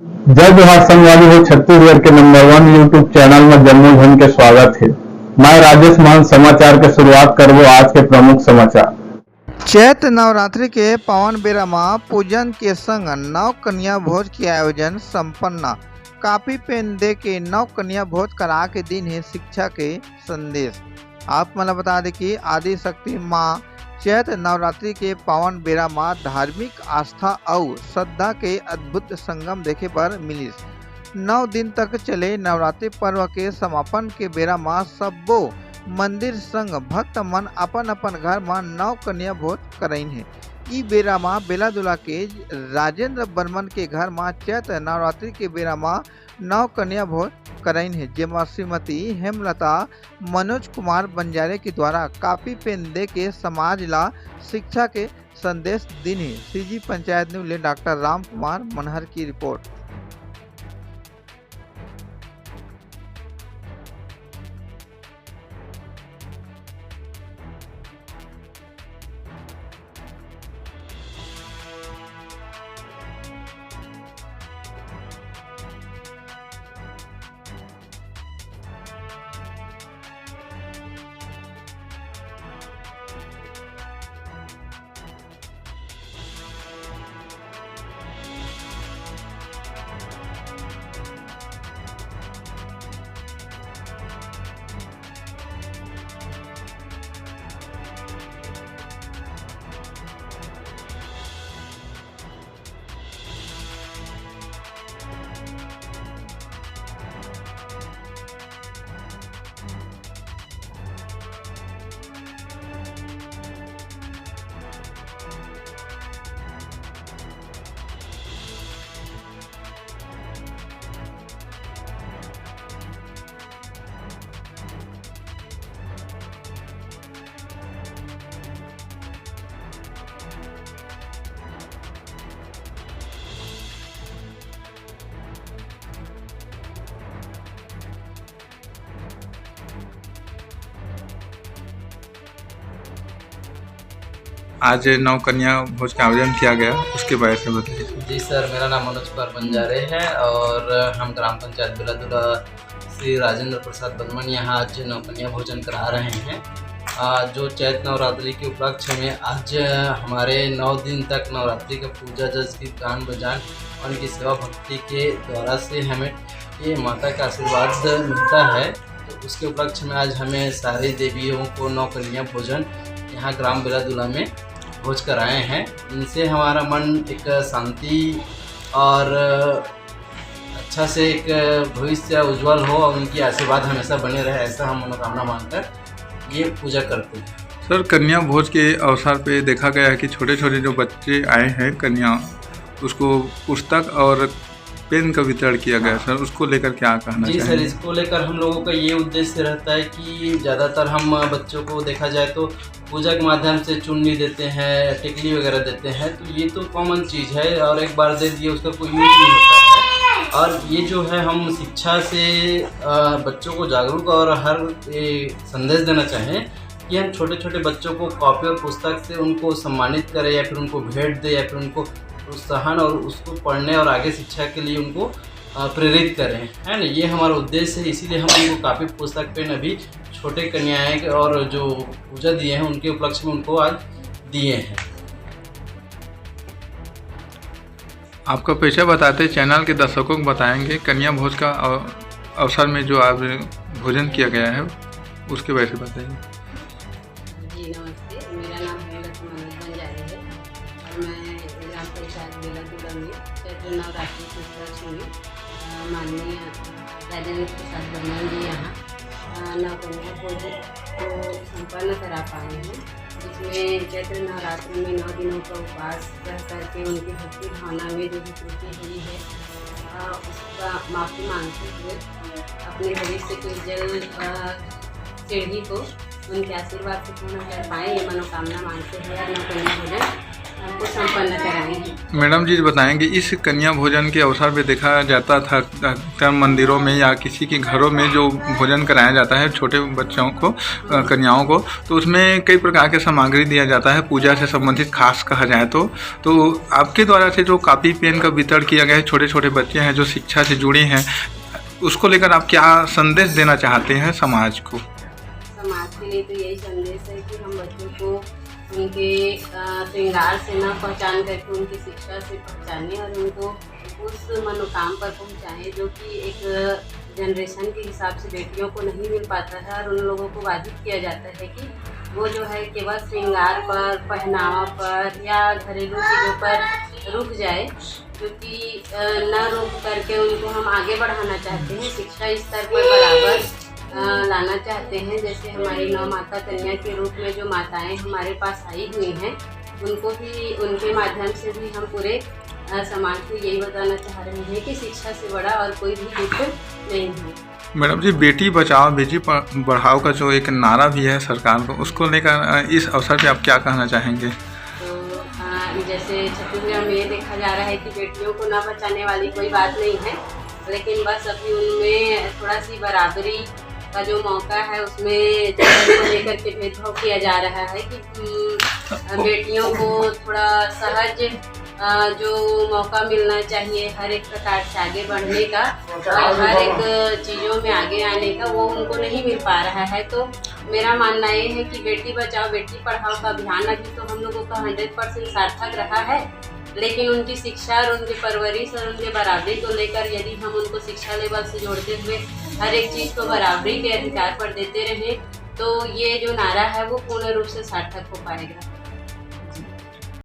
जय बिहार संगवारी हो छत्तीसगढ़ के नंबर 1 यूट्यूब चैनल में जम्मू झन के स्वागत है। मैं राजेश मान समाचार के शुरुआत करबो आज के प्रमुख समाचार। चैत नवरात्रि के पावन बेरा में पूजन के संग नव कन्या भोज के आयोजन संपन्न। काफी पेन दे के नव कन्या भोज करा के दिन है शिक्षा के संदेश। आप मतलब बता दें कि आदि शक्ति माँ चैत नवरात्रि के पावन बेरा में धार्मिक आस्था और श्रद्धा के अद्भुत संगम देखे पर मिली। 9 दिन तक चले नवरात्रि पर्व के समापन के बेरा में सबो मंदिर संग भक्त मन अपन अपन घर में नव कन्या भोज करइन है। ई बेरा में बेला दुला के राजेंद्र बर्मन के घर में चैत नवरात्रि के बेरा में नव कन्या भोज करइन है, जेमा श्रीमती हेमलता मनोज कुमार बंजारे के द्वारा काफी पेन दे के समाज ला शिक्षा के संदेश दिन है। सीजी पंचायत न्यूज ले डॉक्टर राम कुमार मनहर की रिपोर्ट। आज नव कन्या भोज का आयोजन किया गया, उसके बारे में बताइए। जी सर, मेरा नाम मनोज कुमार बंजारे है और हम ग्राम पंचायत बेलादुला श्री राजेंद्र प्रसाद बर्मन यहाँ आज नव कन्या भोजन करा रहे हैं। जो चैत नवरात्रि के उपलक्ष्य में आज हमारे 9 दिन तक नवरात्रि का पूजा जज की गान बजान और उनकी सेवा भक्ति के द्वारा से हमें ये माता का आशीर्वाद मिलता है। तो उसके उपलक्ष्य में आज हमें सारी देवियों को नव कन्या भोजन यहाँ ग्राम बेलादुला में भोज कराए हैं। इनसे हमारा मन एक शांति और अच्छा से एक भविष्य उज्जवल हो और उनकी आशीर्वाद हमेशा बने रहे, ऐसा हम मनोकामना मानकर ये पूजा करते हैं। सर, कन्या भोज के अवसर पे देखा गया है कि छोटे छोटे जो बच्चे आए हैं कन्या, उसको पुस्तक और पेन का वितरण किया गया। सर, उसको लेकर क्या कहना जी चाहेंगे? सर, इसको लेकर हम लोगों का ये उद्देश्य रहता है कि ज़्यादातर हम बच्चों को देखा जाए तो पूजा के माध्यम से चुन्नी देते हैं, टिकली वगैरह देते हैं, तो ये तो कॉमन चीज़ है और एक बार दे दिए उसका कोई यूज नहीं होता है। और ये जो है हम शिक्षा से बच्चों को जागरूक और हर संदेश देना चाहें कि हम छोटे छोटे बच्चों को कॉपी और पुस्तक से उनको सम्मानित करें या फिर उनको भेंट दें या फिर उनको प्रोत्साहन और उसको पढ़ने और आगे शिक्षा के लिए उनको प्रेरित करें, है ना। ये हमारा उद्देश्य है, इसीलिए हम उनको काफ़ी पुस्तक पेन अभी छोटे कन्याएँ और जो पूजा दिए हैं उनके उपलक्ष्य में उनको आज दिए हैं। आपका पेशा बताते चैनल के दर्शकों को बताएंगे कन्या भोज का अवसर में जो आज भोजन किया गया है उसके बारे में बताइए। जी नमस्ते, मेरा नाम हेमलता मनोज बंजारे है और मैं ग्राम पंचायत बेलादुला में चैत्र नवरात्रि के उपलक्ष्य में माननीय राजेंद्र प्रसाद बर्मन जी यहाँ नव कन्या भोज को संपन्न करा पाए हैं, जिसमें चैत्र नवरात्रि में 9 दिनों का उपवास रह करके उनकी भक्ति भावना में जो भी त्रुटि हुई है उसका माफ़ी मांगते हुए अपने भविष्य के उज्जवल सीढ़ी को उनके आशीर्वाद से पूर्ण कर पाएँ, ये मनोकामना मांगते हुए नव कन्या भोजन हमको संपन्न कराएंगे। मैडम जी बताएंगे, इस कन्या भोजन के अवसर पे देखा जाता था अक्सर मंदिरों में या किसी के घरों में जो भोजन कराया जाता है छोटे बच्चों को, कन्याओं को, तो उसमें कई प्रकार के सामग्री दिया जाता है पूजा से संबंधित, खास कहा जाए तो आपके द्वारा से जो कापी पेन का वितरण किया गया है, छोटे छोटे बच्चे हैं जो शिक्षा से जुड़े हैं, उसको लेकर आप क्या संदेश देना चाहते हैं समाज को? समाज के लिए तो यही संदेश है कि हम बच्चों को उनके श्रृंगार से न पहचान करके उनकी शिक्षा से पहचानें और उनको उस मनोकाम पर पहुंचाएं जो कि एक जनरेशन के हिसाब से बेटियों को नहीं मिल पाता है। और उन लोगों को बाधित किया जाता है कि वो जो है केवल श्रृंगार पर, पहनावा पर या घरेलू चीज़ों पर रुक जाए, क्योंकि न रुक करके उनको हम आगे बढ़ाना चाहते हैं, शिक्षा स्तर पर बराबर लाना चाहते हैं। जैसे हमारी नौ माता कन्या के रूप में जो माताएं हमारे पास आई हुई हैं, उनको भी, उनके माध्यम से भी हम पूरे समाज को यही बताना चाह रहे हैं कि शिक्षा से बड़ा और कोई भी दुख नहीं है। मैडम जी, बेटी बचाओ बेटी बढ़ाओ का जो एक नारा भी है सरकार को, उसको लेकर इस अवसर पे आप क्या कहना चाहेंगे? तो जैसे छत्तीसगढ़ में ये देखा जा रहा है कि बेटियों को ना बचाने वाली कोई बात नहीं है, लेकिन बस अभी उनमें थोड़ा सी बराबरी का जो मौका है उसमें को लेकर के भेदभाव किया जा रहा है कि बेटियों को थोड़ा सहज जो मौका मिलना चाहिए हर एक प्रकार से आगे बढ़ने का और हर एक चीज़ों में आगे आने का, वो उनको नहीं मिल पा रहा है। तो मेरा मानना ये है कि बेटी बचाओ बेटी पढ़ाओ का अभियान अभी तो हम लोगों का 100% सार्थक रहा है, लेकिन उनकी शिक्षा और उनकी परवरिश और उनके बराबरी को लेकर यदि हम उनको शिक्षा लेवल से जोड़ते हुए हर एक चीज़ को बराबरी के अधिकार पर देते रहें तो ये जो नारा है वो पूर्ण रूप से सार्थक हो पाएगा।